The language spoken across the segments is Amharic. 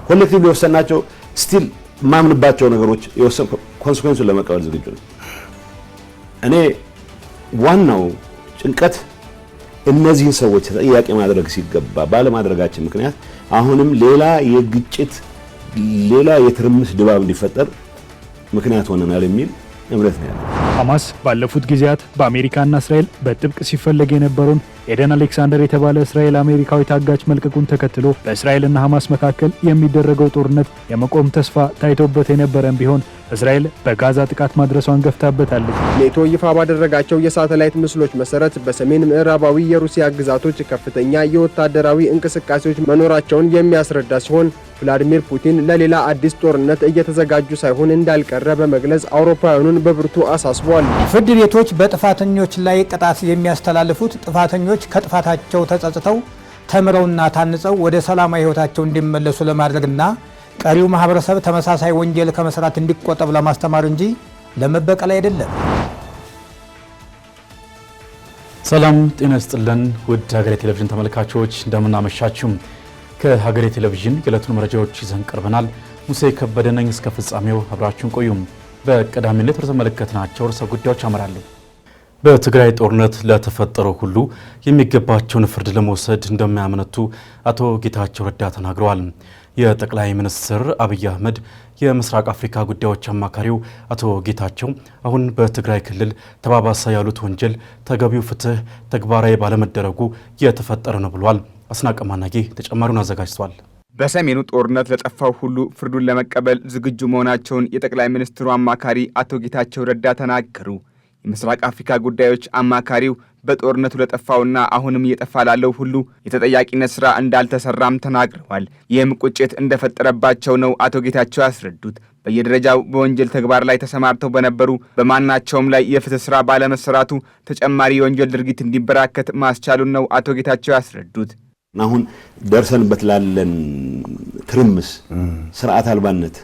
ኮሌክቲቭሊ ወሰናቸው ስቲል ማምንባቸው ነገሮች የወሰን ኮንሲኩዌንሱን ለመቀበል ዝግጁ ነኝ። እኔ ዋናው ጭንቀት እነዚህን ሰዎች ተጠያቂ ማድረግ ሲገባ ባለማድረጋችን ምክንያት አሁንም ሌላ የግጭት ሌላ የትርምስ ድባብ እንዲፈጠር ምክንያት ሆነናል የሚል እምነት ነው ያለው። ሐማስ ባለፉት ጊዜያት በአሜሪካና እስራኤል በጥብቅ ሲፈለግ የነበረውን ኤደን አሌክሳንደር የተባለ እስራኤል አሜሪካዊ ታጋች መልቀቁን ተከትሎ በእስራኤልና ሐማስ መካከል የሚደረገው ጦርነት የመቆም ተስፋ ታይቶበት የነበረም ቢሆን እስራኤል በጋዛ ጥቃት ማድረሷን ገፍታበታለች። ኔቶ ይፋ ባደረጋቸው የሳተላይት ምስሎች መሰረት በሰሜን ምዕራባዊ የሩሲያ ግዛቶች ከፍተኛ የወታደራዊ እንቅስቃሴዎች መኖራቸውን የሚያስረዳ ሲሆን ቭላዲሚር ፑቲን ለሌላ አዲስ ጦርነት እየተዘጋጁ ሳይሆን እንዳልቀረ በመግለጽ አውሮፓውያኑን በብርቱ አሳስቧል። ፍርድ ቤቶች በጥፋተኞች ላይ ቅጣት የሚያስተላልፉት ጥፋተኞች ከጥፋታቸው ተጸጽተው ተምረውና ታንጸው ወደ ሰላማዊ ሕይወታቸው እንዲመለሱ ለማድረግና ቀሪው ማህበረሰብ ተመሳሳይ ወንጀል ከመስራት እንዲቆጠብ ለማስተማር እንጂ ለመበቀል አይደለም። ሰላም ጤና ይስጥልን ውድ ሀገሬ ቴሌቪዥን ተመልካቾች እንደምን አመሻችሁ። ከሀገሬ ቴሌቪዥን የዕለቱን መረጃዎች ይዘን ቀርበናል። ሙሴ ከበደ ነኝ። እስከ ፍጻሜው አብራችሁን ቆዩ። በቀዳሚነት የተመለከትናቸው ርዕሰ ጉዳዮች አመራለሁ። በትግራይ ጦርነት ለተፈጠረው ሁሉ የሚገባቸውን ፍርድ ለመውሰድ እንደማያመነቱ አቶ ጌታቸው ረዳ ተናግረዋል። የጠቅላይ ሚኒስትር አብይ አህመድ የምስራቅ አፍሪካ ጉዳዮች አማካሪው አቶ ጌታቸው አሁን በትግራይ ክልል ተባባሰ ያሉት ወንጀል ተገቢው ፍትህ ተግባራዊ ባለመደረጉ የተፈጠረ ነው ብሏል። አስናቀማናጌ ተጨማሪውን አዘጋጅቷል። በሰሜኑ ጦርነት ለጠፋው ሁሉ ፍርዱን ለመቀበል ዝግጁ መሆናቸውን የጠቅላይ ሚኒስትሩ አማካሪ አቶ ጌታቸው ረዳ ተናገሩ። የምስራቅ አፍሪካ ጉዳዮች አማካሪው በጦርነቱ ለጠፋውና አሁንም እየጠፋ ላለው ሁሉ የተጠያቂነት ስራ እንዳልተሰራም ተናግረዋል። ይህም ቁጭት እንደፈጠረባቸው ነው አቶ ጌታቸው ያስረዱት። በየደረጃው በወንጀል ተግባር ላይ ተሰማርተው በነበሩ በማናቸውም ላይ የፍትህ ስራ ባለመሰራቱ ተጨማሪ የወንጀል ድርጊት እንዲበራከት ማስቻሉን ነው አቶ ጌታቸው ያስረዱት። አሁን ደርሰንበት ላለን ትርምስ፣ ስርዓት አልባነት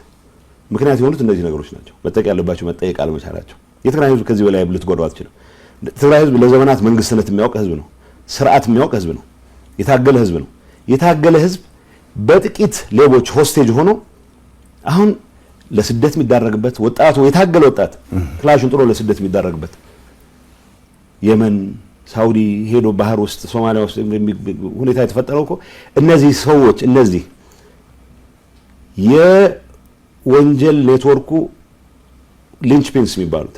ምክንያት የሆኑት እነዚህ ነገሮች ናቸው። መጠየቅ ያለባቸው መጠየቅ አለመቻላቸው። የትግራይ ህዝብ ከዚህ በላይ ልትጎዳው አትችልም። ትግራይ ህዝብ ለዘመናት መንግስትነት የሚያውቅ ህዝብ ነው። ስርዓት የሚያውቅ ህዝብ ነው። የታገለ ህዝብ ነው። የታገለ ህዝብ በጥቂት ሌቦች ሆስቴጅ ሆኖ አሁን ለስደት የሚዳረግበት ወጣቱ የታገለ ወጣት ክላሹን ጥሎ ለስደት የሚዳረግበት የመን፣ ሳውዲ ሄዶ ባህር ውስጥ ሶማሊያ ውስጥ ሁኔታ የተፈጠረው እኮ እነዚህ ሰዎች እነዚህ የወንጀል ኔትወርኩ ሊንች ፒንስ የሚባሉት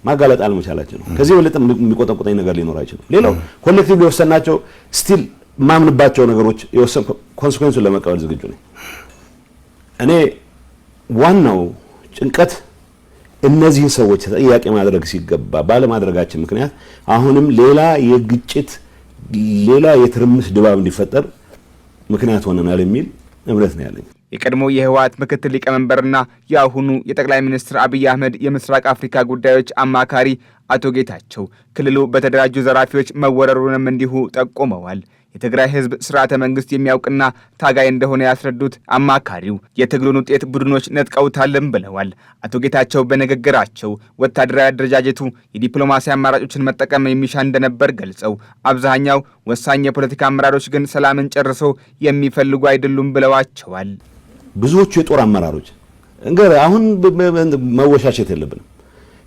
ማጋለጥ አለመቻላቸው ነው። ከዚህ በለጠ የሚቆጠቁጠኝ ነገር ሊኖር አይችልም። ሌላው ኮሌክቲቭሊ ወሰናቸው ስቲል ማምንባቸው ነገሮች የወሰን ኮንሲኩዌንሱን ለመቀበል ዝግጁ ነኝ። እኔ ዋናው ጭንቀት እነዚህን ሰዎች ተጠያቂ ማድረግ ሲገባ ባለማድረጋችን ምክንያት አሁንም ሌላ የግጭት ሌላ የትርምስ ድባብ እንዲፈጠር ምክንያት ሆነናል የሚል እምነት ነው ያለኝ። የቀድሞ የህወሓት ምክትል ሊቀመንበርና የአሁኑ የጠቅላይ ሚኒስትር አብይ አህመድ የምስራቅ አፍሪካ ጉዳዮች አማካሪ አቶ ጌታቸው ክልሉ በተደራጁ ዘራፊዎች መወረሩንም እንዲሁ ጠቁመዋል። የትግራይ ህዝብ ስርዓተ መንግስት የሚያውቅና ታጋይ እንደሆነ ያስረዱት አማካሪው የትግሉን ውጤት ቡድኖች ነጥቀውታልም ብለዋል። አቶ ጌታቸው በንግግራቸው ወታደራዊ አደረጃጀቱ የዲፕሎማሲ አማራጮችን መጠቀም የሚሻ እንደነበር ገልጸው አብዛኛው ወሳኝ የፖለቲካ አመራሮች ግን ሰላምን ጨርሶ የሚፈልጉ አይደሉም ብለዋቸዋል። ብዙዎቹ የጦር አመራሮች እንግዲህ አሁን መወሻሸት የለብንም።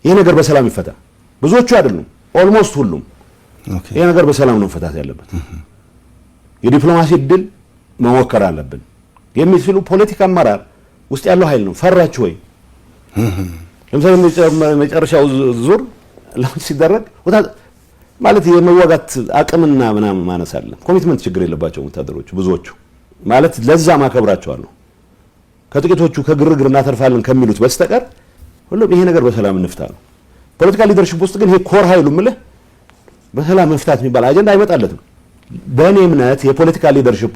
ይሄ ነገር በሰላም ይፈታ። ብዙዎቹ አይደሉም፣ ኦልሞስት ሁሉም ይሄ ነገር በሰላም ነው መፈታት ያለበት። የዲፕሎማሲ ድል መሞከር አለብን የሚሉ ፖለቲካ አመራር ውስጥ ያለው ኃይል ነው። ፈራችሁ ወይ? ለምሳሌ መጨረሻው ዙር ሲደረግ ማለት የመዋጋት አቅምና ምናምን ማነስ አለ። ኮሚትመንት ችግር የለባቸው ወታደሮቹ ብዙዎቹ ማለት ለዛ ማከብራቸዋለሁ። ከጥቂቶቹ ከግርግር እናተርፋለን ከሚሉት በስተቀር ሁሉም ይሄ ነገር በሰላም እንፍታ ነው። ፖለቲካል ሊደርሺፕ ውስጥ ግን ይሄ ኮር ኃይሉ ምልህ በሰላም መፍታት የሚባል አጀንዳ አይመጣለትም። በእኔ እምነት የፖለቲካ ሊደርሺፑ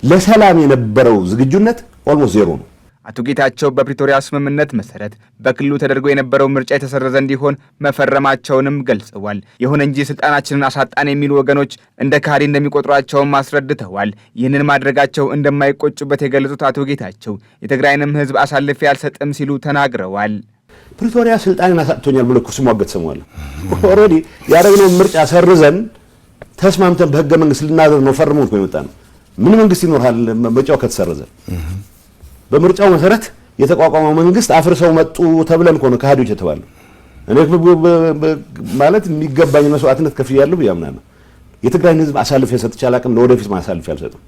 ለሰላም የነበረው ዝግጁነት ኦልሞስት ዜሮ ነው። አቶ ጌታቸው በፕሪቶሪያ ስምምነት መሰረት በክልሉ ተደርጎ የነበረው ምርጫ የተሰረዘ እንዲሆን መፈረማቸውንም ገልጸዋል። ይሁን እንጂ ስልጣናችንን አሳጣን የሚሉ ወገኖች እንደ ካሪ እንደሚቆጥሯቸውም አስረድተዋል። ይህንን ማድረጋቸው እንደማይቆጩበት የገለጹት አቶ ጌታቸው የትግራይንም ህዝብ አሳልፌ አልሰጥም ሲሉ ተናግረዋል። ፕሪቶሪያ ስልጣንን አሳጥቶኛል ብሎ ሲሟገት ሰማዋል። ኦልሬዲ ያደረግነው ምርጫ ሰርዘን ተስማምተን በህገ መንግስት ልናደርግ ነው ፈርመው ነው የመጣ ነው። ምን መንግስት ይኖርሃል ምርጫው ከተሰረዘ? በምርጫው መሰረት የተቋቋመው መንግስት አፍርሰው መጡ ተብለን እኮ ነው ከሃዲዎች የተባለው። እኔ ማለት የሚገባኝ መስዋዕትነት ከፍያለሁ ያምናለሁ። የትግራይን ህዝብ አሳልፌ ሰጥቼ አላቅም፣ ለወደፊት ማሳልፌ አልሰጥም።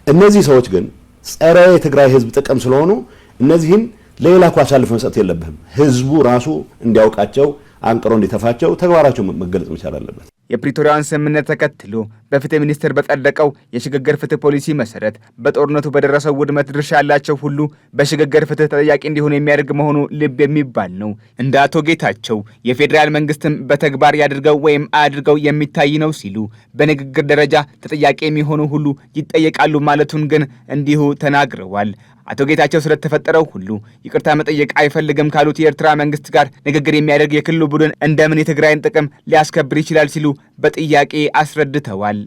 እነዚህ ሰዎች ግን ጸረ የትግራይ ህዝብ ጥቅም ስለሆኑ እነዚህን ለሌላ እኮ አሳልፈ መስጠት የለብህም። ህዝቡ ራሱ እንዲያውቃቸው አንቅሮ እንዲተፋቸው ተግባራቸው መገለጽ መቻል አለበት። የፕሪቶሪያውን ስምምነት ተከትሎ በፍትህ ሚኒስቴር በጸደቀው የሽግግር ፍትህ ፖሊሲ መሰረት በጦርነቱ በደረሰው ውድመት ድርሻ ያላቸው ሁሉ በሽግግር ፍትህ ተጠያቂ እንዲሆኑ የሚያደርግ መሆኑ ልብ የሚባል ነው። እንደ አቶ ጌታቸው የፌዴራል መንግስትም በተግባር ያድርገው ወይም አያድርገው የሚታይ ነው ሲሉ በንግግር ደረጃ ተጠያቂ የሚሆኑ ሁሉ ይጠየቃሉ ማለቱን ግን እንዲሁ ተናግረዋል። አቶ ጌታቸው ስለተፈጠረው ሁሉ ይቅርታ መጠየቅ አይፈልግም ካሉት የኤርትራ መንግስት ጋር ንግግር የሚያደርግ የክልሉ ቡድን እንደምን የትግራይን ጥቅም ሊያስከብር ይችላል ሲሉ በጥያቄ አስረድተዋል።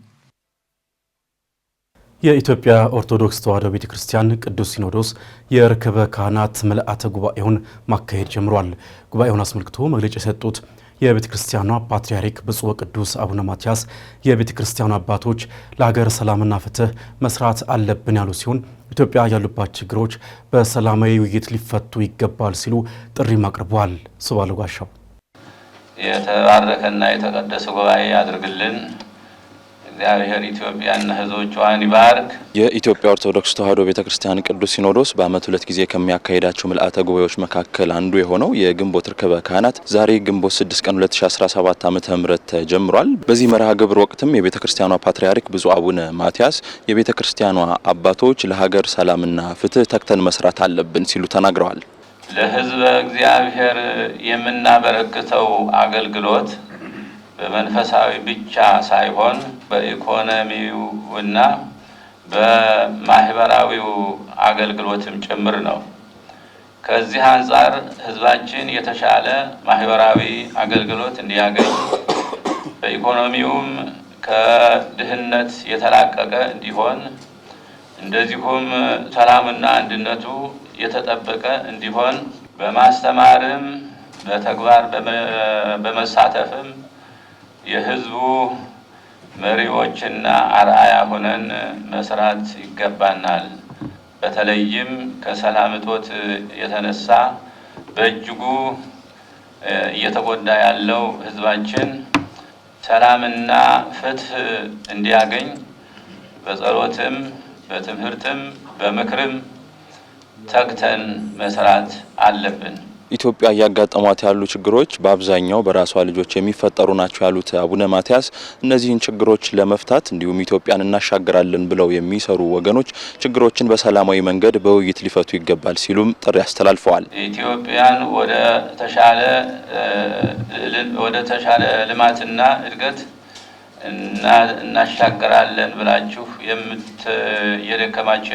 የኢትዮጵያ ኦርቶዶክስ ተዋሕዶ ቤተክርስቲያን ቅዱስ ሲኖዶስ የርክበ ካህናት ምልአተ ጉባኤውን ማካሄድ ጀምሯል። ጉባኤውን አስመልክቶ መግለጫ የሰጡት የቤተ ክርስቲያኗ ፓትርያርክ ብፁዕ ወቅዱስ አቡነ ማትያስ የቤተ ክርስቲያኑ አባቶች ለሀገር ሰላምና ፍትህ መስራት አለብን ያሉ ሲሆን ኢትዮጵያ ያሉባት ችግሮች በሰላማዊ ውይይት ሊፈቱ ይገባል ሲሉ ጥሪም አቅርበዋል። ሱባለ ጋሻው የተባረከና የተቀደሰ ጉባኤ ያድርግልን። እግዚአብሔር ኢትዮጵያና ሕዝቦቿን ይባርክ። የኢትዮጵያ ኦርቶዶክስ ተዋሕዶ ቤተክርስቲያን ቅዱስ ሲኖዶስ በዓመት 2 ጊዜ ከሚያካሂዳቸው ምልአተ ጉባኤዎች መካከል አንዱ የሆነው የግንቦት ርክበ ካህናት ዛሬ ግንቦት 6 ቀን 2017 ዓ.ም ተጀምሯል። በዚህ መርሃ ግብር ወቅትም የቤተክርስቲያኗ ፓትርያርክ ብፁዕ አቡነ ማትያስ የቤተክርስቲያኗ አባቶች ለሀገር ሰላምና ፍትህ ተግተን መስራት አለብን ሲሉ ተናግረዋል። ለሕዝበ እግዚአብሔር የምናበረክተው አገልግሎት በመንፈሳዊ ብቻ ሳይሆን በኢኮኖሚውና በማህበራዊው አገልግሎትም ጭምር ነው። ከዚህ አንጻር ህዝባችን የተሻለ ማህበራዊ አገልግሎት እንዲያገኝ፣ በኢኮኖሚውም ከድህነት የተላቀቀ እንዲሆን፣ እንደዚሁም ሰላምና አንድነቱ የተጠበቀ እንዲሆን በማስተማርም በተግባር በመሳተፍም የህዝቡ መሪዎችና አርአያ ሆነን መስራት ይገባናል። በተለይም ከሰላም እጦት የተነሳ በእጅጉ እየተጎዳ ያለው ህዝባችን ሰላምና ፍትህ እንዲያገኝ በጸሎትም በትምህርትም በምክርም ተግተን መስራት አለብን። ኢትዮጵያ እያጋጠሟት ያሉ ችግሮች በአብዛኛው በራሷ ልጆች የሚፈጠሩ ናቸው ያሉት አቡነ ማትያስ እነዚህን ችግሮች ለመፍታት እንዲሁም ኢትዮጵያን እናሻግራለን ብለው የሚሰሩ ወገኖች ችግሮችን በሰላማዊ መንገድ በውይይት ሊፈቱ ይገባል ሲሉም ጥሪ አስተላልፈዋል። ኢትዮጵያን ወደ ተሻለ ልማትና እድገት እናሻግራለን ብላችሁ እየደከማችሁ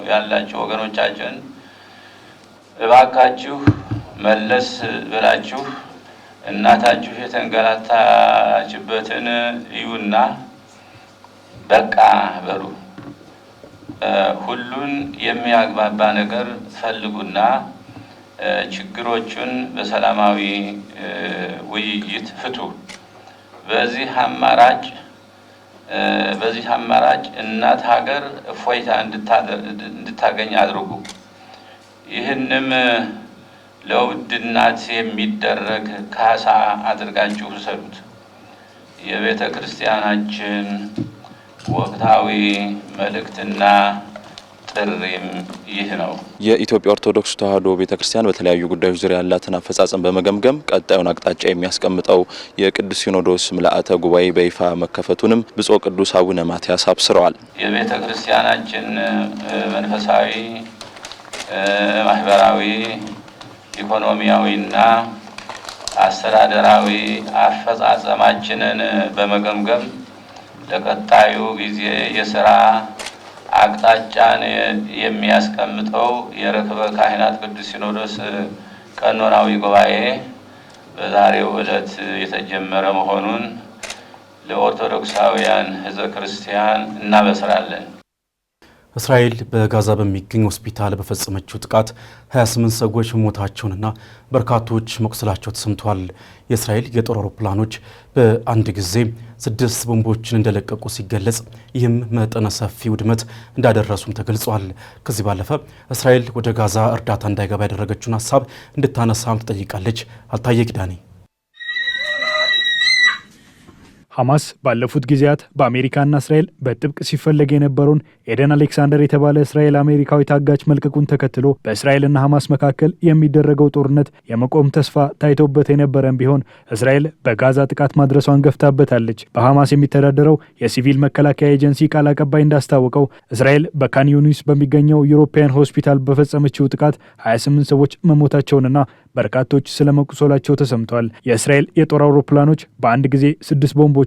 ያላችሁ ወገኖቻችን እባካችሁ መለስ ብላችሁ እናታችሁ የተንገላታችበትን እዩና በቃ በሉ። ሁሉን የሚያግባባ ነገር ፈልጉና ችግሮቹን በሰላማዊ ውይይት ፍቱ። በዚህ አማራጭ እናት ሀገር እፎይታ እንድታገኝ አድርጉ። ይህንም ለውድ እናት የሚደረግ ካሳ አድርጋችሁ ውሰዱት። የቤተ ክርስቲያናችን ወቅታዊ መልእክትና ጥሪም ይህ ነው። የኢትዮጵያ ኦርቶዶክስ ተዋሕዶ ቤተክርስቲያን በተለያዩ ጉዳዮች ዙሪያ ያላትን አፈጻጸም በመገምገም ቀጣዩን አቅጣጫ የሚያስቀምጠው የቅዱስ ሲኖዶስ ምልአተ ጉባኤ በይፋ መከፈቱንም ብፁዕ ቅዱስ አቡነ ማትያስ አብስረዋል። የቤተ ክርስቲያናችን መንፈሳዊ፣ ማህበራዊ፣ ኢኮኖሚያዊና አስተዳደራዊ አፈጻጸማችንን በመገምገም ለቀጣዩ ጊዜ የሥራ አቅጣጫን የሚያስቀምጠው የርክበ ካህናት ቅዱስ ሲኖዶስ ቀኖናዊ ጉባኤ በዛሬው ዕለት የተጀመረ መሆኑን ለኦርቶዶክሳውያን ሕዝበ ክርስቲያን እናበስራለን። እስራኤል በጋዛ በሚገኝ ሆስፒታል በፈጸመችው ጥቃት 28 ሰዎች መሞታቸውንና በርካቶች መቁሰላቸው ተሰምቷል። የእስራኤል የጦር አውሮፕላኖች በአንድ ጊዜ 6 ቦምቦችን እንደለቀቁ ሲገለጽ ይህም መጠነ ሰፊ ውድመት እንዳደረሱም ተገልጿል። ከዚህ ባለፈ እስራኤል ወደ ጋዛ እርዳታ እንዳይገባ ያደረገችውን ሀሳብ እንድታነሳም ትጠይቃለች። አልታየ ኪዳኔ ሐማስ ባለፉት ጊዜያት በአሜሪካና እስራኤል በጥብቅ ሲፈለግ የነበረውን ኤደን አሌክሳንደር የተባለ እስራኤል አሜሪካዊ ታጋች መልቀቁን ተከትሎ በእስራኤልና ሐማስ መካከል የሚደረገው ጦርነት የመቆም ተስፋ ታይቶበት የነበረም ቢሆን እስራኤል በጋዛ ጥቃት ማድረሷን ገፍታበታለች። በሐማስ የሚተዳደረው የሲቪል መከላከያ ኤጀንሲ ቃል አቀባይ እንዳስታወቀው እስራኤል በካን ዩኒስ በሚገኘው ዩሮፒያን ሆስፒታል በፈጸመችው ጥቃት 28 ሰዎች መሞታቸውንና በርካቶች ስለመቁሰላቸው ተሰምተዋል። የእስራኤል የጦር አውሮፕላኖች በአንድ ጊዜ 6 ቦምቦችን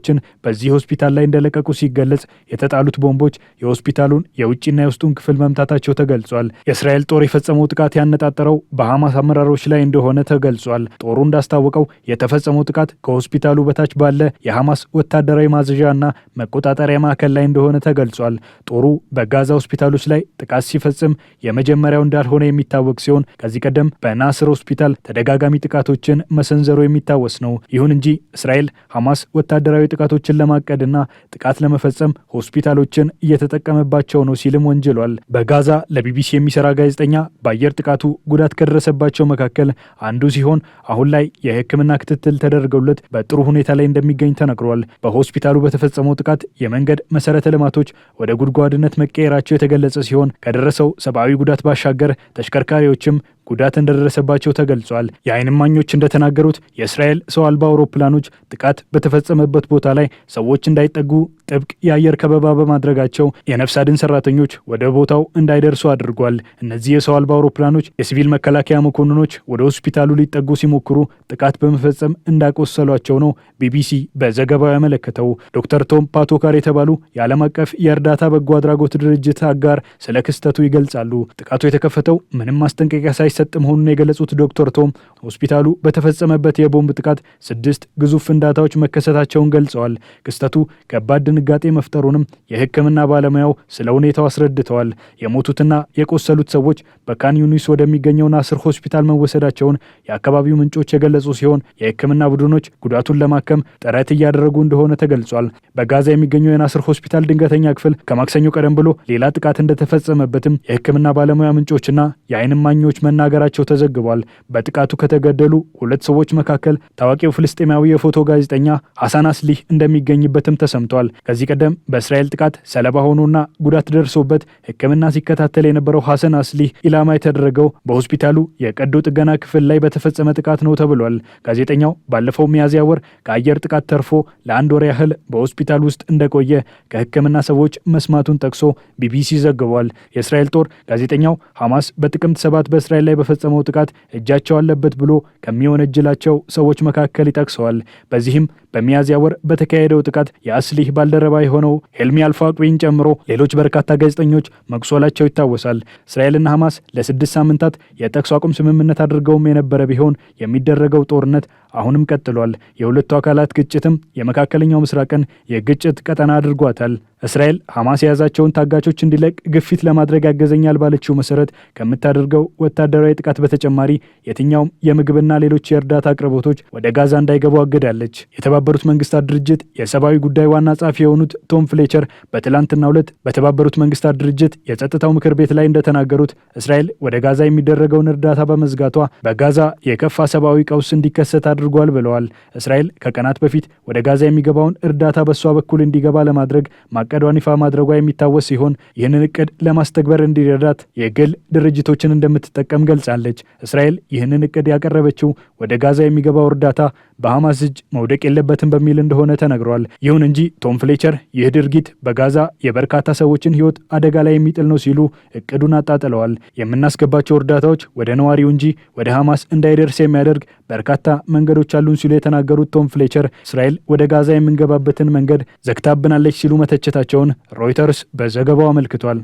በዚህ ሆስፒታል ላይ እንደለቀቁ ሲገለጽ የተጣሉት ቦምቦች የሆስፒታሉን የውጭና የውስጡን ክፍል መምታታቸው ተገልጿል። የእስራኤል ጦር የፈጸመው ጥቃት ያነጣጠረው በሐማስ አመራሮች ላይ እንደሆነ ተገልጿል። ጦሩ እንዳስታወቀው የተፈጸመው ጥቃት ከሆስፒታሉ በታች ባለ የሐማስ ወታደራዊ ማዘዣና መቆጣጠሪያ ማዕከል ላይ እንደሆነ ተገልጿል። ጦሩ በጋዛ ሆስፒታሎች ላይ ጥቃት ሲፈጽም የመጀመሪያው እንዳልሆነ የሚታወቅ ሲሆን ከዚህ ቀደም በናስር ሆስፒታል ተደጋጋሚ ጥቃቶችን መሰንዘሩ የሚታወስ ነው። ይሁን እንጂ እስራኤል ሐማስ ወታደራዊ ጥቃቶችን ለማቀድና ጥቃት ለመፈጸም ሆስፒታሎችን እየተጠቀመባቸው ነው ሲልም ወንጅሏል። በጋዛ ለቢቢሲ የሚሰራ ጋዜጠኛ በአየር ጥቃቱ ጉዳት ከደረሰባቸው መካከል አንዱ ሲሆን አሁን ላይ የሕክምና ክትትል ተደርገውለት በጥሩ ሁኔታ ላይ እንደሚገኝ ተነግሯል። በሆስፒታሉ በተፈጸመው ጥቃት የመንገድ መሰረተ ልማቶች ወደ ጉድጓድነት መቀየራቸው የተገለጸ ሲሆን ከደረሰው ሰብአዊ ጉዳት ባሻገር ተሽከርካሪዎችም ጉዳት እንደደረሰባቸው ተገልጿል። የዓይን እማኞች እንደተናገሩት የእስራኤል ሰው አልባ አውሮፕላኖች ጥቃት በተፈጸመበት ቦታ ላይ ሰዎች እንዳይጠጉ ጥብቅ የአየር ከበባ በማድረጋቸው የነፍስ አድን ሰራተኞች ወደ ቦታው እንዳይደርሱ አድርጓል። እነዚህ የሰው አልባ አውሮፕላኖች የሲቪል መከላከያ መኮንኖች ወደ ሆስፒታሉ ሊጠጉ ሲሞክሩ ጥቃት በመፈጸም እንዳቆሰሏቸው ነው ቢቢሲ በዘገባው ያመለከተው። ዶክተር ቶም ፓቶካር የተባሉ የዓለም አቀፍ የእርዳታ በጎ አድራጎት ድርጅት አጋር ስለ ክስተቱ ይገልጻሉ። ጥቃቱ የተከፈተው ምንም ማስጠንቀቂያ ሳይሰጥ መሆኑን የገለጹት ዶክተር ቶም ሆስፒታሉ በተፈጸመበት የቦምብ ጥቃት 6 ግዙፍ ፍንዳታዎች መከሰታቸውን ገልጸዋል። ክስተቱ ከባድ ድንጋጤ መፍጠሩንም የሕክምና ባለሙያው ስለ ሁኔታው አስረድተዋል። የሞቱትና የቆሰሉት ሰዎች በካን ዩኒስ ወደሚገኘው ናስር ሆስፒታል መወሰዳቸውን የአካባቢው ምንጮች የገለጹ ሲሆን የሕክምና ቡድኖች ጉዳቱን ለማከም ጥረት እያደረጉ እንደሆነ ተገልጿል። በጋዛ የሚገኘው የናስር ሆስፒታል ድንገተኛ ክፍል ከማክሰኞ ቀደም ብሎ ሌላ ጥቃት እንደተፈጸመበትም የሕክምና ባለሙያ ምንጮችና የዓይን እማኞች መናገራቸው ተዘግቧል። በጥቃቱ ከተገደሉ 2 ሰዎች መካከል ታዋቂው ፍልስጤማዊ የፎቶ ጋዜጠኛ ሐሰን አስሊህ እንደሚገኝበትም ተሰምቷል። ከዚህ ቀደም በእስራኤል ጥቃት ሰለባ ሆኖና ጉዳት ደርሶበት ሕክምና ሲከታተል የነበረው ሐሰን አስሊህ ኢላማ የተደረገው በሆስፒታሉ የቀዶ ጥገና ክፍል ላይ በተፈጸመ ጥቃት ነው ተብሏል። ጋዜጠኛው ባለፈው ሚያዝያ ወር ከአየር ጥቃት ተርፎ ለ1 ወር ያህል በሆስፒታል ውስጥ እንደቆየ ከሕክምና ሰዎች መስማቱን ጠቅሶ ቢቢሲ ዘግቧል። የእስራኤል ጦር ጋዜጠኛው ሐማስ በጥቅምት 7 በእስራኤል ላይ በፈጸመው ጥቃት እጃቸው አለበት ብሎ ከሚወነጅላቸው ሰዎች መካከል ይጠቅሰዋል። በዚህም በሚያዝያ ወር በተካሄደው ጥቃት የአስሊህ ባልደረባ የሆነው ሄልሚ አልፋቅዊን ጨምሮ ሌሎች በርካታ ጋዜጠኞች መቁሰላቸው ይታወሳል። እስራኤልና ሐማስ ለ6 ሳምንታት የተኩስ አቁም ስምምነት አድርገውም የነበረ ቢሆን የሚደረገው ጦርነት አሁንም ቀጥሏል። የሁለቱ አካላት ግጭትም የመካከለኛው ምስራቅን የግጭት ቀጠና አድርጓታል። እስራኤል ሐማስ የያዛቸውን ታጋቾች እንዲለቅ ግፊት ለማድረግ ያገዘኛል ባለችው መሰረት ከምታደርገው ወታደራዊ ጥቃት በተጨማሪ የትኛውም የምግብና ሌሎች የእርዳታ አቅርቦቶች ወደ ጋዛ እንዳይገቡ አግዳለች። የተባበሩት መንግስታት ድርጅት የሰብአዊ ጉዳይ ዋና ጸሐፊ የሆኑት ቶም ፍሌቸር በትላንትናው ዕለት በተባበሩት መንግስታት ድርጅት የጸጥታው ምክር ቤት ላይ እንደተናገሩት እስራኤል ወደ ጋዛ የሚደረገውን እርዳታ በመዝጋቷ በጋዛ የከፋ ሰብአዊ ቀውስ እንዲከሰት አድርጓል ብለዋል። እስራኤል ከቀናት በፊት ወደ ጋዛ የሚገባውን እርዳታ በሷ በኩል እንዲገባ ለማድረግ ማቀዷን ይፋ ማድረጓ የሚታወስ ሲሆን ይህንን እቅድ ለማስተግበር እንዲረዳት የግል ድርጅቶችን እንደምትጠቀም ገልጻለች። እስራኤል ይህንን እቅድ ያቀረበችው ወደ ጋዛ የሚገባው እርዳታ በሐማስ እጅ መውደቅ የለበትም በሚል እንደሆነ ተነግሯል። ይሁን እንጂ ቶም ፍሌቸር ይህ ድርጊት በጋዛ የበርካታ ሰዎችን ሕይወት አደጋ ላይ የሚጥል ነው ሲሉ እቅዱን አጣጥለዋል። የምናስገባቸው እርዳታዎች ወደ ነዋሪው እንጂ ወደ ሐማስ እንዳይደርስ የሚያደርግ በርካታ መንገዶች አሉን ሲሉ የተናገሩት ቶም ፍሌቸር እስራኤል ወደ ጋዛ የምንገባበትን መንገድ ዘግታብናለች ሲሉ መተቸታቸውን ሮይተርስ በዘገባው አመልክቷል።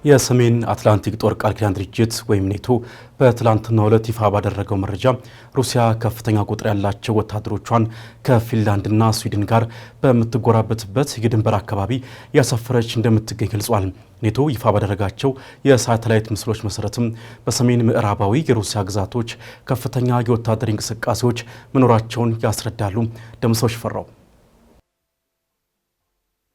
የሰሜን አትላንቲክ ጦር ቃል ኪዳን ድርጅት ወይም ኔቶ በትላንትናው ዕለት ይፋ ባደረገው መረጃ ሩሲያ ከፍተኛ ቁጥር ያላቸው ወታደሮቿን ከፊንላንድና ስዊድን ጋር በምትጎራበትበት የድንበር አካባቢ ያሰፈረች እንደምትገኝ ገልጿል። ኔቶ ይፋ ባደረጋቸው የሳተላይት ምስሎች መሰረትም በሰሜን ምዕራባዊ የሩሲያ ግዛቶች ከፍተኛ የወታደር እንቅስቃሴዎች መኖራቸውን ያስረዳሉ። ደምሰው ሽፈራው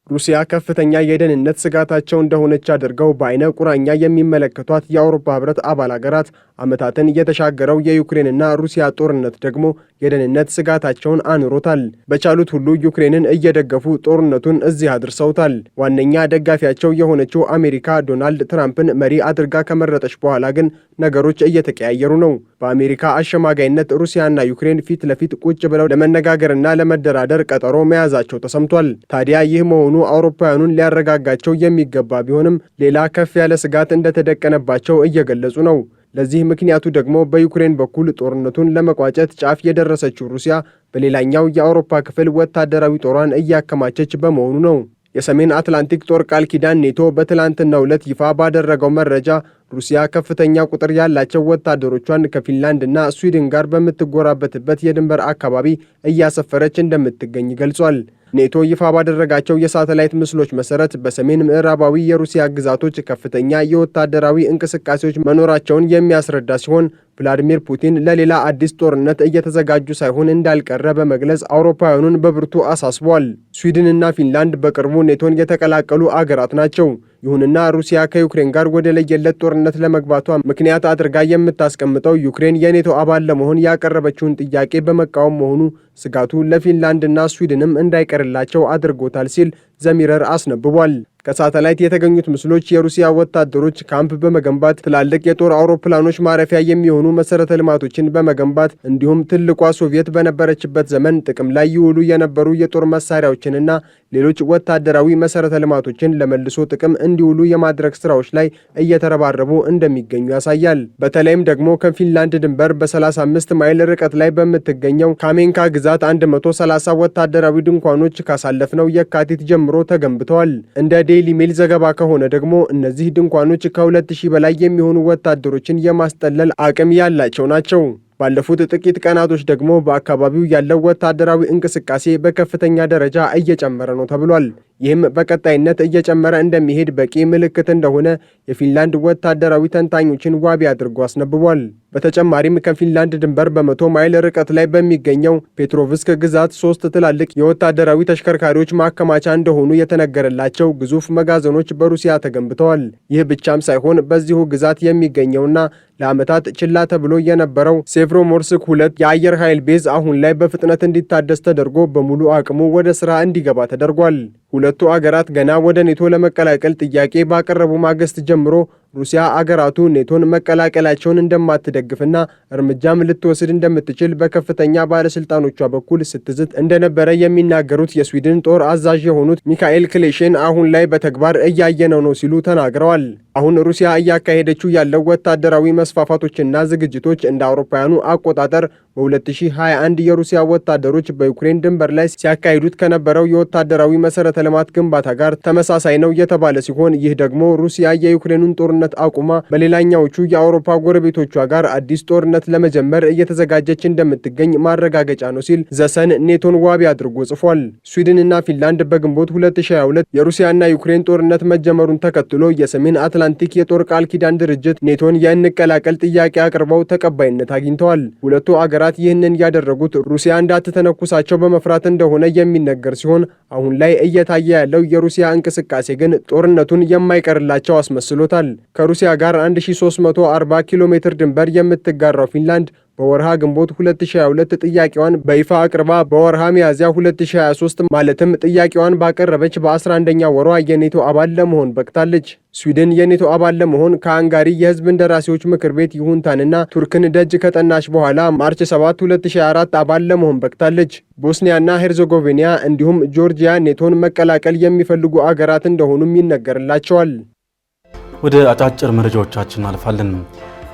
ሩሲያ ከፍተኛ የደህንነት ስጋታቸው እንደሆነች አድርገው በአይነ ቁራኛ የሚመለከቷት የአውሮፓ ህብረት አባል ሀገራት ዓመታትን የተሻገረው የዩክሬንና ሩሲያ ጦርነት ደግሞ የደህንነት ስጋታቸውን አንሮታል። በቻሉት ሁሉ ዩክሬንን እየደገፉ ጦርነቱን እዚህ አድርሰውታል። ዋነኛ ደጋፊያቸው የሆነችው አሜሪካ ዶናልድ ትራምፕን መሪ አድርጋ ከመረጠች በኋላ ግን ነገሮች እየተቀያየሩ ነው። በአሜሪካ አሸማጋይነት ሩሲያና ዩክሬን ፊት ለፊት ቁጭ ብለው ለመነጋገርና ለመደራደር ቀጠሮ መያዛቸው ተሰምቷል። ታዲያ ይህ መሆኑ አውሮፓውያኑን ሊያረጋጋቸው የሚገባ ቢሆንም ሌላ ከፍ ያለ ስጋት እንደተደቀነባቸው እየገለጹ ነው። ለዚህ ምክንያቱ ደግሞ በዩክሬን በኩል ጦርነቱን ለመቋጨት ጫፍ የደረሰችው ሩሲያ በሌላኛው የአውሮፓ ክፍል ወታደራዊ ጦሯን እያከማቸች በመሆኑ ነው። የሰሜን አትላንቲክ ጦር ቃል ኪዳን ኔቶ በትላንትናው ዕለት ይፋ ባደረገው መረጃ ሩሲያ ከፍተኛ ቁጥር ያላቸው ወታደሮቿን ከፊንላንድና ስዊድን ጋር በምትጎራበትበት የድንበር አካባቢ እያሰፈረች እንደምትገኝ ገልጿል። ኔቶ ይፋ ባደረጋቸው የሳተላይት ምስሎች መሰረት በሰሜን ምዕራባዊ የሩሲያ ግዛቶች ከፍተኛ የወታደራዊ እንቅስቃሴዎች መኖራቸውን የሚያስረዳ ሲሆን ቭላዲሚር ፑቲን ለሌላ አዲስ ጦርነት እየተዘጋጁ ሳይሆን እንዳልቀረ በመግለጽ አውሮፓውያኑን በብርቱ አሳስቧል። ስዊድንና ፊንላንድ በቅርቡ ኔቶን የተቀላቀሉ አገራት ናቸው። ይሁንና ሩሲያ ከዩክሬን ጋር ወደ ለየለት ጦርነት ለመግባቷ ምክንያት አድርጋ የምታስቀምጠው ዩክሬን የኔቶ አባል ለመሆን ያቀረበችውን ጥያቄ በመቃወም መሆኑ ስጋቱ ለፊንላንድና ስዊድንም እንዳይቀርላቸው አድርጎታል ሲል ዘሚረር አስነብቧል። ከሳተላይት የተገኙት ምስሎች የሩሲያ ወታደሮች ካምፕ በመገንባት ትላልቅ የጦር አውሮፕላኖች ማረፊያ የሚሆኑ መሰረተ ልማቶችን በመገንባት እንዲሁም ትልቋ ሶቪየት በነበረችበት ዘመን ጥቅም ላይ ይውሉ የነበሩ የጦር መሳሪያዎችንና ሌሎች ወታደራዊ መሰረተ ልማቶችን ለመልሶ ጥቅም እንዲውሉ የማድረግ ስራዎች ላይ እየተረባረቡ እንደሚገኙ ያሳያል። በተለይም ደግሞ ከፊንላንድ ድንበር በ35 ማይል ርቀት ላይ በምትገኘው ካሜንካ ግዛት 130 ወታደራዊ ድንኳኖች ካሳለፍነው የካቲት ጀምሮ ተገንብተዋል። እንደ ዴይሊ ሜል ዘገባ ከሆነ ደግሞ እነዚህ ድንኳኖች ከ2000 በላይ የሚሆኑ ወታደሮችን የማስጠለል አቅም ያላቸው ናቸው። ባለፉት ጥቂት ቀናቶች ደግሞ በአካባቢው ያለው ወታደራዊ እንቅስቃሴ በከፍተኛ ደረጃ እየጨመረ ነው ተብሏል። ይህም በቀጣይነት እየጨመረ እንደሚሄድ በቂ ምልክት እንደሆነ የፊንላንድ ወታደራዊ ተንታኞችን ዋቢ አድርጎ አስነብቧል። በተጨማሪም ከፊንላንድ ድንበር በ100 ማይል ርቀት ላይ በሚገኘው ፔትሮቭስክ ግዛት 3 ትላልቅ የወታደራዊ ተሽከርካሪዎች ማከማቻ እንደሆኑ የተነገረላቸው ግዙፍ መጋዘኖች በሩሲያ ተገንብተዋል። ይህ ብቻም ሳይሆን በዚሁ ግዛት የሚገኘውና ለዓመታት ችላ ተብሎ የነበረው ሴቭሮሞርስክ 2 የአየር ኃይል ቤዝ አሁን ላይ በፍጥነት እንዲታደስ ተደርጎ በሙሉ አቅሙ ወደ ሥራ እንዲገባ ተደርጓል። ሁለቱ አገራት ገና ወደ ኔቶ ለመቀላቀል ጥያቄ ባቀረቡ ማግስት ጀምሮ ሩሲያ አገራቱ ኔቶን መቀላቀላቸውን እንደማትደግፍና እርምጃም ልትወስድ እንደምትችል በከፍተኛ ባለስልጣኖቿ በኩል ስትዝት እንደነበረ የሚናገሩት የስዊድን ጦር አዛዥ የሆኑት ሚካኤል ክሌሽን አሁን ላይ በተግባር እያየነው ነው ሲሉ ተናግረዋል። አሁን ሩሲያ እያካሄደችው ያለው ወታደራዊ መስፋፋቶችና ዝግጅቶች እንደ አውሮፓውያኑ አቆጣጠር በ2021 የሩሲያ ወታደሮች በዩክሬን ድንበር ላይ ሲያካሂዱት ከነበረው የወታደራዊ መሰረተ ልማት ግንባታ ጋር ተመሳሳይ ነው የተባለ ሲሆን ይህ ደግሞ ሩሲያ የዩክሬኑን ጦርነት አቁማ በሌላኛዎቹ የአውሮፓ ጎረቤቶቿ ጋር አዲስ ጦርነት ለመጀመር እየተዘጋጀች እንደምትገኝ ማረጋገጫ ነው ሲል ዘሰን ኔቶን ዋቢ አድርጎ ጽፏል። ስዊድንና ፊንላንድ በግንቦት 2022 የሩሲያና ዩክሬን ጦርነት መጀመሩን ተከትሎ የሰሜን አትላንቲክ የጦር ቃል ኪዳን ድርጅት ኔቶን የእንቀላቀል ጥያቄ አቅርበው ተቀባይነት አግኝተዋል። ሁለቱ አገራት ይህንን ያደረጉት ሩሲያ እንዳትተነኩሳቸው በመፍራት እንደሆነ የሚነገር ሲሆን አሁን ላይ እየታየ ያለው የሩሲያ እንቅስቃሴ ግን ጦርነቱን የማይቀርላቸው አስመስሎታል። ከሩሲያ ጋር 1340 ኪሎ ሜትር ድንበር የምትጋራው ፊንላንድ በወርሃ ግንቦት 2022 ጥያቄዋን በይፋ አቅርባ በወርሃ ሚያዝያ 2023 ማለትም ጥያቄዋን ባቀረበች በ11ኛ ወሯ የኔቶ አባል ለመሆን በቅታለች። ስዊድን የኔቶ አባል ለመሆን ከሃንጋሪ የህዝብ እንደራሴዎች ምክር ቤት ይሁንታንና ቱርክን ደጅ ከጠናች በኋላ ማርች 7 2024 አባል ለመሆን በቅታለች። ቦስኒያና ሄርዞጎቪና እንዲሁም ጆርጂያ ኔቶን መቀላቀል የሚፈልጉ አገራት እንደሆኑም ይነገርላቸዋል። ወደ አጫጭር መረጃዎቻችን አልፋለን።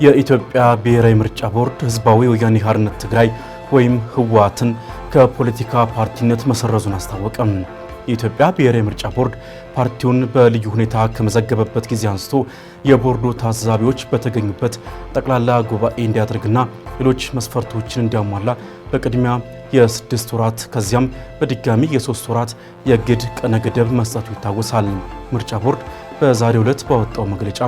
የኢትዮጵያ ብሔራዊ ምርጫ ቦርድ ህዝባዊ ወያኔ ሓርነት ትግራይ ወይም ህወሓትን ከፖለቲካ ፓርቲነት መሰረዙን አስታወቀም። የኢትዮጵያ ብሔራዊ ምርጫ ቦርድ ፓርቲውን በልዩ ሁኔታ ከመዘገበበት ጊዜ አንስቶ የቦርዱ ታዛቢዎች በተገኙበት ጠቅላላ ጉባኤ እንዲያደርግና ሌሎች መስፈርቶችን እንዲያሟላ በቅድሚያ የ6 ወራት ከዚያም በድጋሚ የ3 ወራት የእግድ ቀነ ገደብ መስጠቱ ይታወሳል። ምርጫ ቦርድ በዛሬው ዕለት ባወጣው መግለጫ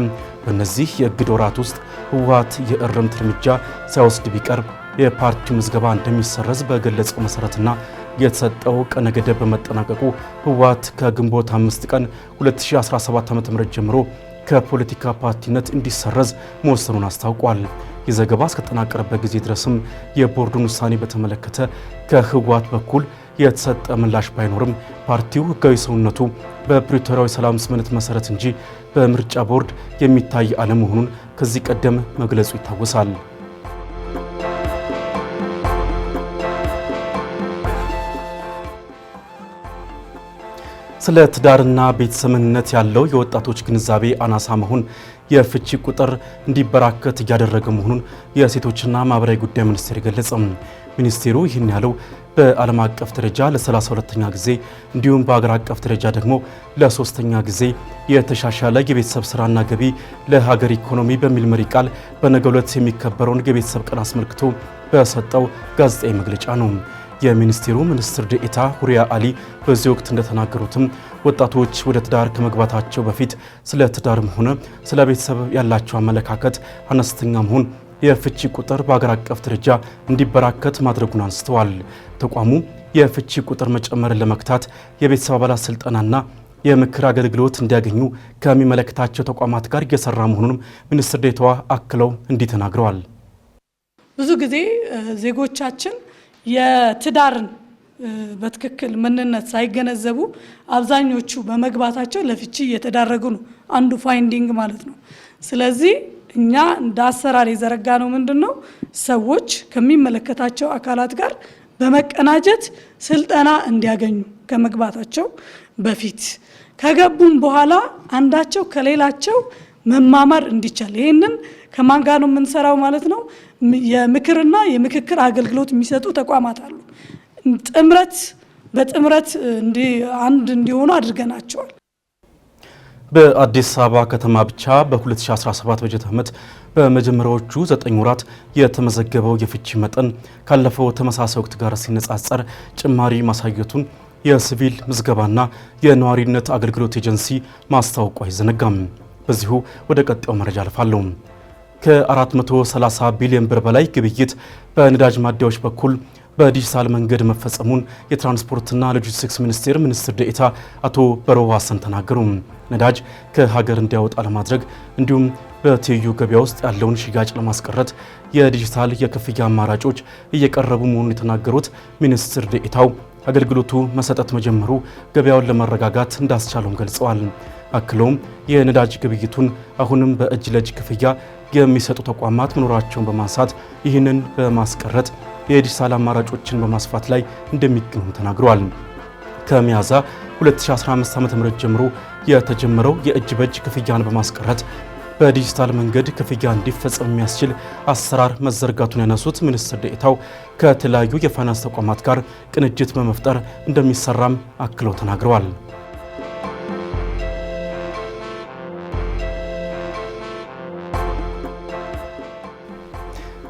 በእነዚህ የእግድ ወራት ውስጥ ህወሓት የእርምት እርምጃ ሳይወስድ ቢቀር የፓርቲው ምዝገባ እንደሚሰረዝ በገለጸው መሰረትና የተሰጠው ቀነ ገደብ በመጠናቀቁ ህወሓት ከግንቦት 5 ቀን 2017 ዓ.ም ጀምሮ ከፖለቲካ ፓርቲነት እንዲሰረዝ መወሰኑን አስታውቋል። የዘገባ እስከተጠናቀረበት ጊዜ ድረስም የቦርዱን ውሳኔ በተመለከተ ከህወሓት በኩል የተሰጠ ምላሽ ባይኖርም ፓርቲው ህጋዊ ሰውነቱ በፕሪቶሪያዊ ሰላም ስምምነት መሰረት እንጂ በምርጫ ቦርድ የሚታይ አለመሆኑን ከዚህ ቀደም መግለጹ ይታወሳል። ስለ ትዳርና ቤተሰብነት ያለው የወጣቶች ግንዛቤ አናሳ መሆን የፍቺ ቁጥር እንዲበራከት እያደረገ መሆኑን የሴቶችና ማህበራዊ ጉዳይ ሚኒስቴር ገለጸ። ሚኒስቴሩ ይህን ያለው በዓለም አቀፍ ደረጃ ለ32ኛ ጊዜ እንዲሁም በአገር አቀፍ ደረጃ ደግሞ ለ3ኛ ጊዜ የተሻሻለ የቤተሰብ ስራና ገቢ ለሀገር ኢኮኖሚ በሚል መሪ ቃል በነገው ዕለት የሚከበረውን የቤተሰብ ቀን አስመልክቶ በሰጠው ጋዜጣዊ መግለጫ ነው። የሚኒስቴሩ ሚኒስትር ዴኤታ ሁሪያ አሊ በዚህ ወቅት እንደተናገሩትም ወጣቶች ወደ ትዳር ከመግባታቸው በፊት ስለ ትዳርም ሆነ ስለ ቤተሰብ ያላቸው አመለካከት አነስተኛ መሆን የፍቺ ቁጥር በአገር አቀፍ ደረጃ እንዲበራከት ማድረጉን አንስተዋል። ተቋሙ የፍቺ ቁጥር መጨመርን ለመግታት የቤተሰብ አባላት ስልጠናና የምክር አገልግሎት እንዲያገኙ ከሚመለከታቸው ተቋማት ጋር እየሰራ መሆኑንም ሚኒስትር ዴኤታዋ አክለው እንዲህ ተናግረዋል። ብዙ ጊዜ ዜጎቻችን የትዳርን በትክክል ምንነት ሳይገነዘቡ አብዛኞቹ በመግባታቸው ለፍቺ እየተዳረጉ ነው። አንዱ ፋይንዲንግ ማለት ነው። ስለዚህ እኛ እንደ አሰራር የዘረጋ ነው ምንድነው ሰዎች ከሚመለከታቸው አካላት ጋር በመቀናጀት ስልጠና እንዲያገኙ ከመግባታቸው በፊት ከገቡም በኋላ አንዳቸው ከሌላቸው መማማር እንዲቻል ይሄንን ከማን ጋር ነው የምንሰራው ማለት ነው። የምክርና የምክክር አገልግሎት የሚሰጡ ተቋማት አሉ። በጥምረት አንድ እንዲሆኑ አድርገናቸዋል። በአዲስ አበባ ከተማ ብቻ በ2017 በጀት ዓመት በመጀመሪያዎቹ 9 ወራት የተመዘገበው የፍቺ መጠን ካለፈው ተመሳሳይ ወቅት ጋር ሲነጻጸር ጭማሪ ማሳየቱን የሲቪል ምዝገባና የነዋሪነት አገልግሎት ኤጀንሲ ማስታወቁ አይዘነጋም። በዚሁ ወደ ቀጣዩ መረጃ አልፋለሁ። ከ430 ቢሊዮን ብር በላይ ግብይት በነዳጅ ማደያዎች በኩል በዲጂታል መንገድ መፈጸሙን የትራንስፖርትና ሎጂስቲክስ ሚኒስቴር ሚኒስትር ዴኤታ አቶ በረው ሀሰን ተናገሩ። ነዳጅ ከሀገር እንዲያወጣ ለማድረግ እንዲሁም በትይዩ ገበያ ውስጥ ያለውን ሽያጭ ለማስቀረት የዲጂታል የክፍያ አማራጮች እየቀረቡ መሆኑን የተናገሩት ሚኒስትር ዴኤታው አገልግሎቱ መሰጠት መጀመሩ ገበያውን ለማረጋጋት እንዳስቻለውም ገልጸዋል። አክለውም የነዳጅ ግብይቱን አሁንም በእጅ ለእጅ ክፍያ የሚሰጡ ተቋማት መኖራቸውን በማንሳት ይህንን በማስቀረት የዲጂታል አማራጮችን በማስፋት ላይ እንደሚገኙ ተናግረዋል። ከሚያዝያ 2015 ዓ.ም ጀምሮ የተጀመረው የእጅ በእጅ ክፍያን በማስቀረት በዲጂታል መንገድ ክፍያ እንዲፈጸም የሚያስችል አሰራር መዘርጋቱን ያነሱት ሚኒስትር ዴኤታው ከተለያዩ የፋይናንስ ተቋማት ጋር ቅንጅት በመፍጠር እንደሚሰራም አክለው ተናግረዋል።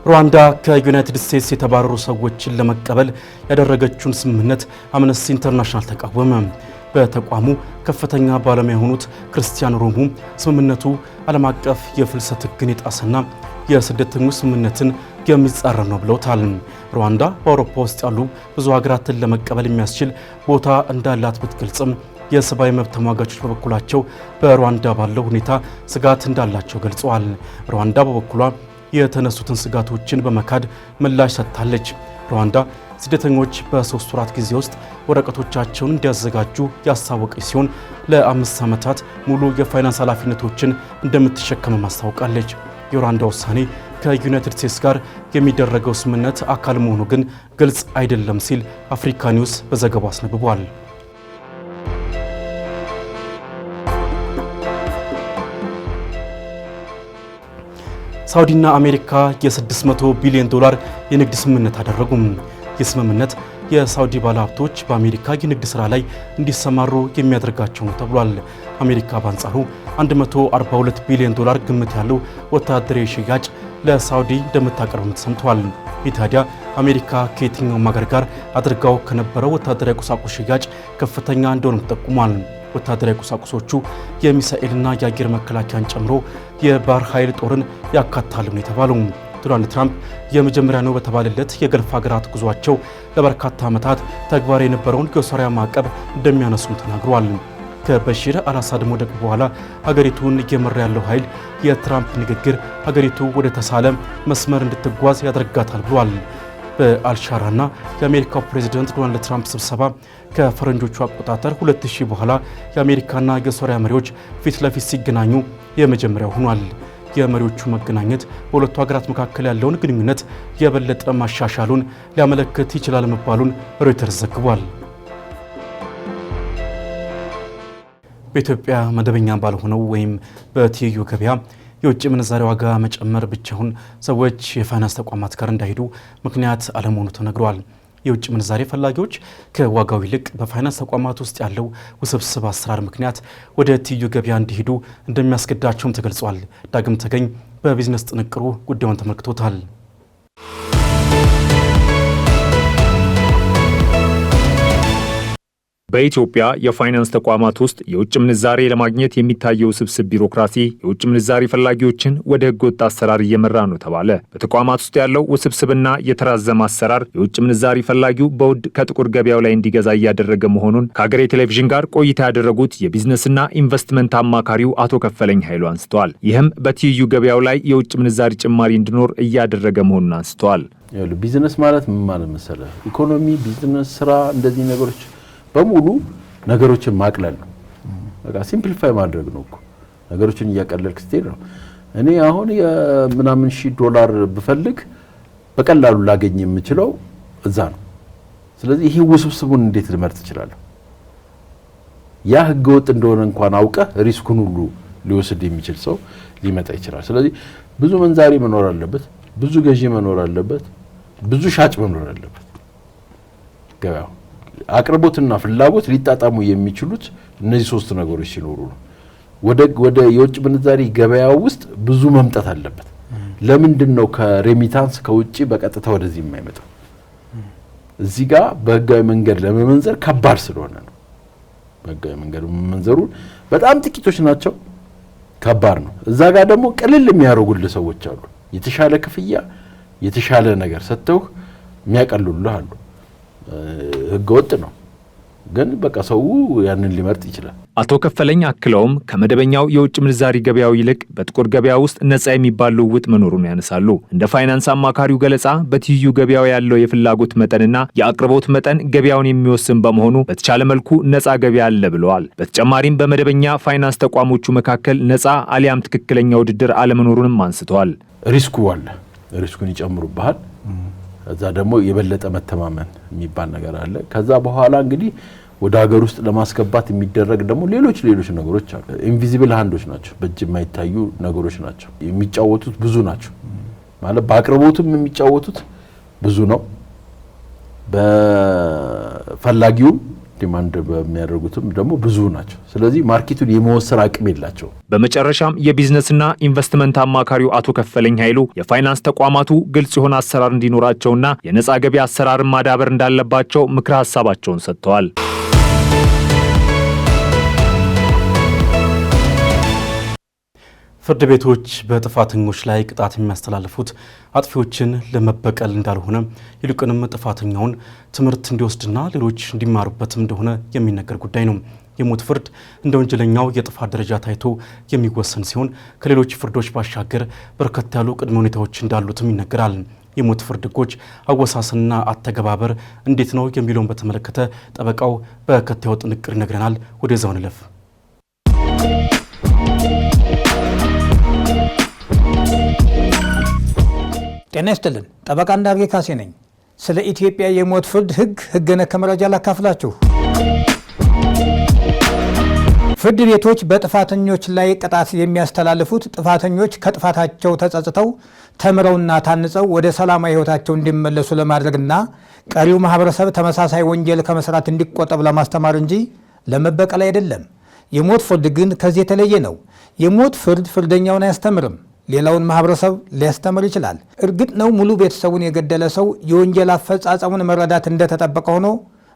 ሩዋንዳ ከዩናይትድ ስቴትስ የተባረሩ ሰዎችን ለመቀበል ያደረገችውን ስምምነት አምነስቲ ኢንተርናሽናል ተቃወመ። በተቋሙ ከፍተኛ ባለሙያ የሆኑት ክርስቲያን ሮሙ ስምምነቱ ዓለም አቀፍ የፍልሰት ሕግን የጣሰና የስደተኞች ስምምነትን የሚጻረር ነው ብለውታል። ሩዋንዳ በአውሮፓ ውስጥ ያሉ ብዙ ሀገራትን ለመቀበል የሚያስችል ቦታ እንዳላት ብትገልጽም የሰብአዊ መብት ተሟጋቾች በበኩላቸው በሩዋንዳ ባለው ሁኔታ ስጋት እንዳላቸው ገልጸዋል። ሩዋንዳ በበኩሏ የተነሱትን ስጋቶችን በመካድ ምላሽ ሰጥታለች። ሩዋንዳ ስደተኞች በ3 ወራት ጊዜ ውስጥ ወረቀቶቻቸውን እንዲያዘጋጁ ያስታወቀች ሲሆን ለ5 ዓመታት ሙሉ የፋይናንስ ኃላፊነቶችን እንደምትሸከም ማስታወቃለች። የሩዋንዳ ውሳኔ ከዩናይትድ ስቴትስ ጋር የሚደረገው ስምምነት አካል መሆኑ ግን ግልጽ አይደለም ሲል አፍሪካ ኒውስ በዘገባው አስነብቧል። ሳውዲና አሜሪካ የ$600 ቢሊዮን የንግድ ስምምነት አደረጉ። የስምምነት የሳውዲ ባለሀብቶች በአሜሪካ የንግድ ሥራ ላይ እንዲሰማሩ የሚያደርጋቸው ነው ተብሏል። አሜሪካ በአንጻሩ 142 ቢሊዮን ዶላር ግምት ያለው ወታደራዊ ሽያጭ ለሳውዲ እንደምታቀርብም ተሰምቷል። ይህ ታዲያ አሜሪካ ከየትኛውም ሀገር ጋር አድርጋው ከነበረው ወታደራዊ ቁሳቁስ ሽያጭ ከፍተኛ እንደሆነም ተጠቁሟል። ወታደራዊ ቁሳቁሶቹ የሚሳኤልና የአየር መከላከያን ጨምሮ የባህር ኃይል ጦርን ያካትታሉ ነው የተባለው። ዶናልድ ትራምፕ የመጀመሪያ ነው በተባለለት የገልፍ ሀገራት ጉዟቸው ለበርካታ ዓመታት ተግባራዊ የነበረውን የሶሪያ ማዕቀብ እንደሚያነሱም ተናግረዋል። ከበሺር አልአሳድ መውደቅ በኋላ ሀገሪቱን እየመራ ያለው ኃይል የትራምፕ ንግግር ሀገሪቱ ወደ ተሳለ መስመር እንድትጓዝ ያደርጋታል ብሏል። በአልሻራና የአሜሪካው ፕሬዝዳንት ዶናልድ ትራምፕ ስብሰባ ከፈረንጆቹ አቆጣጠር 2000 በኋላ የአሜሪካና የሶሪያ መሪዎች ፊት ለፊት ሲገናኙ የመጀመሪያው ሆኗል። የመሪዎቹ መገናኘት በሁለቱ ሀገራት መካከል ያለውን ግንኙነት የበለጠ ማሻሻሉን ሊያመለክት ይችላል መባሉን ሮይተርስ ዘግቧል። በኢትዮጵያ መደበኛ ባልሆነው ወይም በትይዩ ገበያ የውጭ ምንዛሪ ዋጋ መጨመር ብቻውን ሰዎች የፋይናንስ ተቋማት ጋር እንዳይሄዱ ምክንያት አለመሆኑ ተነግሯል። የውጭ ምንዛሪ ፈላጊዎች ከዋጋው ይልቅ በፋይናንስ ተቋማት ውስጥ ያለው ውስብስብ አሰራር ምክንያት ወደ ትይዩ ገበያ እንዲሄዱ እንደሚያስገድዳቸውም ተገልጿል። ዳግም ተገኝ በቢዝነስ ጥንቅሩ ጉዳዩን ተመልክቶታል። በኢትዮጵያ የፋይናንስ ተቋማት ውስጥ የውጭ ምንዛሬ ለማግኘት የሚታየው ስብስብ ቢሮክራሲ የውጭ ምንዛሬ ፈላጊዎችን ወደ ሕገወጥ አሰራር እየመራ ነው ተባለ። በተቋማት ውስጥ ያለው ውስብስብና የተራዘመ አሰራር የውጭ ምንዛሬ ፈላጊው በውድ ከጥቁር ገበያው ላይ እንዲገዛ እያደረገ መሆኑን ከሀገሬ ቴሌቪዥን ጋር ቆይታ ያደረጉት የቢዝነስና ኢንቨስትመንት አማካሪው አቶ ከፈለኝ ኃይሉ አንስተዋል። ይህም በትይዩ ገበያው ላይ የውጭ ምንዛሪ ጭማሪ እንዲኖር እያደረገ መሆኑን አንስተዋል። ቢዝነስ ማለት ምን ማለት መሰለህ? ኢኮኖሚ፣ ቢዝነስ፣ ስራ እንደዚህ ነገሮች በሙሉ ነገሮችን ማቅለል ነው። በቃ ሲምፕሊፋይ ማድረግ ነው እኮ ነገሮችን እያቀለልክ ስትሄድ ነው። እኔ አሁን የምናምን $1000 ብፈልግ በቀላሉ ላገኝ የምችለው እዛ ነው። ስለዚህ ይሄ ውስብስቡን እንዴት ልመርጥ እችላለሁ? ያ ህገወጥ እንደሆነ እንኳን አውቀህ ሪስኩን ሁሉ ሊወስድ የሚችል ሰው ሊመጣ ይችላል። ስለዚህ ብዙ መንዛሪ መኖር አለበት፣ ብዙ ገዢ መኖር አለበት፣ ብዙ ሻጭ መኖር አለበት። ገበያው አቅርቦትና ፍላጎት ሊጣጣሙ የሚችሉት እነዚህ ሶስት ነገሮች ሲኖሩ ነው። ወደ የውጭ ምንዛሪ ገበያው ውስጥ ብዙ መምጣት አለበት። ለምንድን ነው ከሬሚታንስ ከውጪ በቀጥታ ወደዚህ የማይመጣው? እዚህ ጋር በህጋዊ መንገድ ለመመንዘር ከባድ ስለሆነ ነው። በህጋዊ መንገድ መመንዘሩ በጣም ጥቂቶች ናቸው፣ ከባድ ነው። እዛ ጋር ደግሞ ቅልል የሚያደርጉልህ ሰዎች አሉ። የተሻለ ክፍያ የተሻለ ነገር ሰጥተው የሚያቀልሉልህ አሉ። ህገወጥ ነው ግን በቃ ሰው ያንን ሊመርጥ ይችላል። አቶ ከፈለኝ አክለውም ከመደበኛው የውጭ ምንዛሪ ገበያው ይልቅ በጥቁር ገበያ ውስጥ ነፃ የሚባል ልውውጥ መኖሩን ያነሳሉ። እንደ ፋይናንስ አማካሪው ገለጻ በትይዩ ገበያው ያለው የፍላጎት መጠንና የአቅርቦት መጠን ገበያውን የሚወስን በመሆኑ በተቻለ መልኩ ነፃ ገበያ አለ ብለዋል። በተጨማሪም በመደበኛ ፋይናንስ ተቋሞቹ መካከል ነፃ አሊያም ትክክለኛ ውድድር አለመኖሩንም አንስተዋል። ሪስኩ አለ፣ ሪስኩን ይጨምሩብሃል። ከዛ ደግሞ የበለጠ መተማመን የሚባል ነገር አለ። ከዛ በኋላ እንግዲህ ወደ ሀገር ውስጥ ለማስገባት የሚደረግ ደግሞ ሌሎች ነገሮች አሉ። ኢንቪዚብል ሃንዶች ናቸው፣ በእጅ የማይታዩ ነገሮች ናቸው። የሚጫወቱት ብዙ ናቸው ማለት በአቅርቦትም የሚጫወቱት ብዙ ነው፣ በፈላጊውም ዲማንድ በሚያደርጉትም ደግሞ ብዙ ናቸው። ስለዚህ ማርኬቱን የመወሰን አቅም የላቸው። በመጨረሻም የቢዝነስና ኢንቨስትመንት አማካሪው አቶ ከፈለኝ ኃይሉ የፋይናንስ ተቋማቱ ግልጽ የሆነ አሰራር እንዲኖራቸውና የነፃ ገበያ አሰራርን ማዳበር እንዳለባቸው ምክረ ሀሳባቸውን ሰጥተዋል። ፍርድ ቤቶች በጥፋተኞች ላይ ቅጣት የሚያስተላልፉት አጥፊዎችን ለመበቀል እንዳልሆነ ይልቁንም ጥፋተኛውን ትምህርት እንዲወስድና ሌሎች እንዲማሩበትም እንደሆነ የሚነገር ጉዳይ ነው። የሞት ፍርድ እንደ ወንጀለኛው የጥፋት ደረጃ ታይቶ የሚወሰን ሲሆን ከሌሎች ፍርዶች ባሻገር በርከት ያሉ ቅድመ ሁኔታዎች እንዳሉትም ይነገራል። የሞት ፍርድ ሕጎች አወሳሰንና አተገባበር እንዴት ነው የሚለውን በተመለከተ ጠበቃው በከታዩ ጥንቅር ይነግረናል። ወደዛው እንለፍ። ጤና ይስጥልን። ጠበቃ እንዳርጌ ካሴ ነኝ። ስለ ኢትዮጵያ የሞት ፍርድ ሕግ ነክ መረጃ ላካፍላችሁ። ፍርድ ቤቶች በጥፋተኞች ላይ ቅጣት የሚያስተላልፉት ጥፋተኞች ከጥፋታቸው ተጸጽተው ተምረውና ታንጸው ወደ ሰላማዊ ሕይወታቸው እንዲመለሱ ለማድረግና ቀሪው ማህበረሰብ ተመሳሳይ ወንጀል ከመስራት እንዲቆጠብ ለማስተማር እንጂ ለመበቀል አይደለም። የሞት ፍርድ ግን ከዚህ የተለየ ነው። የሞት ፍርድ ፍርደኛውን አያስተምርም፣ ሌላውን ማህበረሰብ ሊያስተምር ይችላል። እርግጥ ነው ሙሉ ቤተሰቡን የገደለ ሰው የወንጀል አፈጻጸሙን መረዳት እንደተጠበቀ ሆኖ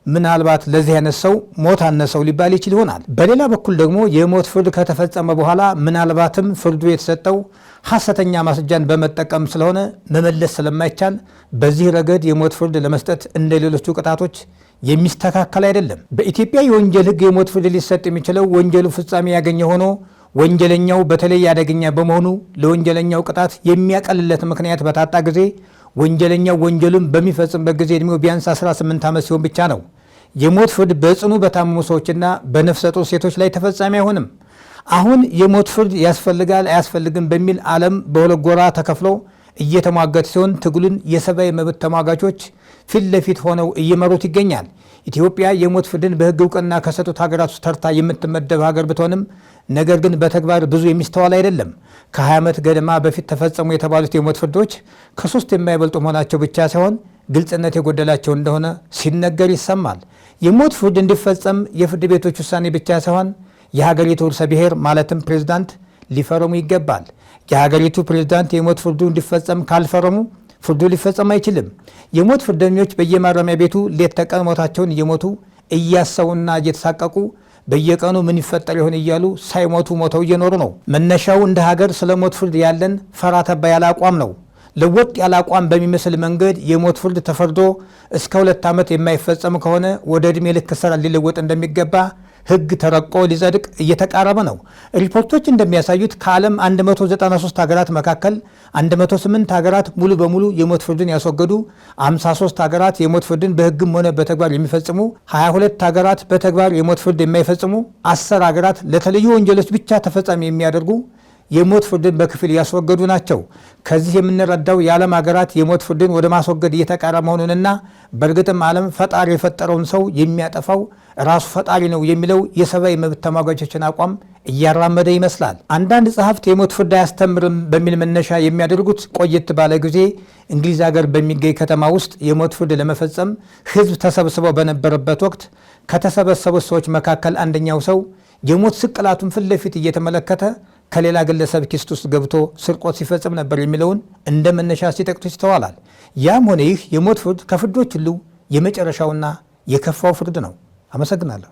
ምናልባት ለዚህ አይነት ሰው ሞት አነሰው ሊባል ይችል ይሆናል። በሌላ በኩል ደግሞ የሞት ፍርድ ከተፈጸመ በኋላ ምናልባትም ፍርዱ የተሰጠው ሐሰተኛ ማስረጃን በመጠቀም ስለሆነ መመለስ ስለማይቻል በዚህ ረገድ የሞት ፍርድ ለመስጠት እንደ ሌሎቹ ቅጣቶች የሚስተካከል አይደለም። በኢትዮጵያ የወንጀል ሕግ የሞት ፍርድ ሊሰጥ የሚችለው ወንጀሉ ፍጻሜ ያገኘ ሆኖ ወንጀለኛው በተለይ አደገኛ በመሆኑ ለወንጀለኛው ቅጣት የሚያቀልለት ምክንያት በታጣ ጊዜ ወንጀለኛው ወንጀሉን በሚፈጽምበት ጊዜ ዕድሜው ቢያንስ 18 ዓመት ሲሆን ብቻ ነው። የሞት ፍርድ በጽኑ በታመሙ ሰዎችና በነፍሰ ጡር ሴቶች ላይ ተፈጻሚ አይሆንም። አሁን የሞት ፍርድ ያስፈልጋል አያስፈልግም በሚል ዓለም በሁለት ጎራ ተከፍሎ እየተሟገተ ሲሆን ትግሉን የሰብአዊ መብት ተሟጋቾች ፊት ለፊት ሆነው እየመሩት ይገኛል። ኢትዮጵያ የሞት ፍርድን በሕግ እውቅና ከሰጡት ሀገራት ውስጥ ተርታ የምትመደብ ሀገር ብትሆንም ነገር ግን በተግባር ብዙ የሚስተዋል አይደለም። ከ20 ዓመት ገደማ በፊት ተፈጸሙ የተባሉት የሞት ፍርዶች ከ3 የማይበልጡ መሆናቸው ብቻ ሳይሆን ግልጽነት የጎደላቸው እንደሆነ ሲነገር ይሰማል። የሞት ፍርድ እንዲፈጸም የፍርድ ቤቶች ውሳኔ ብቻ ሳይሆን የሀገሪቱ ርዕሰ ብሔር ማለትም ፕሬዝዳንት ሊፈረሙ ይገባል። የሀገሪቱ ፕሬዝዳንት የሞት ፍርዱ እንዲፈጸም ካልፈረሙ ፍርዱ ሊፈጸም አይችልም። የሞት ፍርደኞች በየማረሚያ ቤቱ ሌት ተቀን ሞታቸውን እየሞቱ እያሰቡና እየተሳቀቁ በየቀኑ ምን ይፈጠር ይሆን እያሉ ሳይሞቱ ሞተው እየኖሩ ነው። መነሻው እንደ ሀገር ስለ ሞት ፍርድ ያለን ፈራ ተባ ያለ አቋም ነው። ለወጥ ያለ አቋም በሚመስል መንገድ የሞት ፍርድ ተፈርዶ እስከ 2 ዓመት የማይፈጸም ከሆነ ወደ ዕድሜ ልክ እስራት ሊለወጥ እንደሚገባ ሕግ ተረቆ ሊጸድቅ እየተቃረበ ነው። ሪፖርቶች እንደሚያሳዩት ከዓለም 193 ሀገራት መካከል 108 ሀገራት ሙሉ በሙሉ የሞት ፍርድን ያስወገዱ፣ 53 ሀገራት የሞት ፍርድን በሕግም ሆነ በተግባር የሚፈጽሙ፣ 22 ሀገራት በተግባር የሞት ፍርድ የማይፈጽሙ፣ 10 ሀገራት ለተለዩ ወንጀሎች ብቻ ተፈጻሚ የሚያደርጉ የሞት ፍርድን በከፊል ያስወገዱ ናቸው። ከዚህ የምንረዳው የዓለም ሀገራት የሞት ፍርድን ወደ ማስወገድ እየተቃረበ መሆኑንና በእርግጥም ዓለም ፈጣሪ የፈጠረውን ሰው የሚያጠፋው ራሱ ፈጣሪ ነው የሚለው የሰብአዊ መብት ተሟጋቾችን አቋም እያራመደ ይመስላል። አንዳንድ ጸሐፍት የሞት ፍርድ አያስተምርም በሚል መነሻ የሚያደርጉት ቆየት ባለ ጊዜ እንግሊዝ ሀገር በሚገኝ ከተማ ውስጥ የሞት ፍርድ ለመፈጸም ሕዝብ ተሰብስበው በነበረበት ወቅት ከተሰበሰቡት ሰዎች መካከል አንደኛው ሰው የሞት ስቅላቱን ፊት ለፊት እየተመለከተ ከሌላ ግለሰብ ኪስ ውስጥ ገብቶ ስርቆት ሲፈጽም ነበር የሚለውን እንደ መነሻ ሲጠቅሱ ይስተዋላል። ያም ሆነ ይህ የሞት ፍርድ ከፍርዶች ሁሉ የመጨረሻውና የከፋው ፍርድ ነው። አመሰግናለሁ።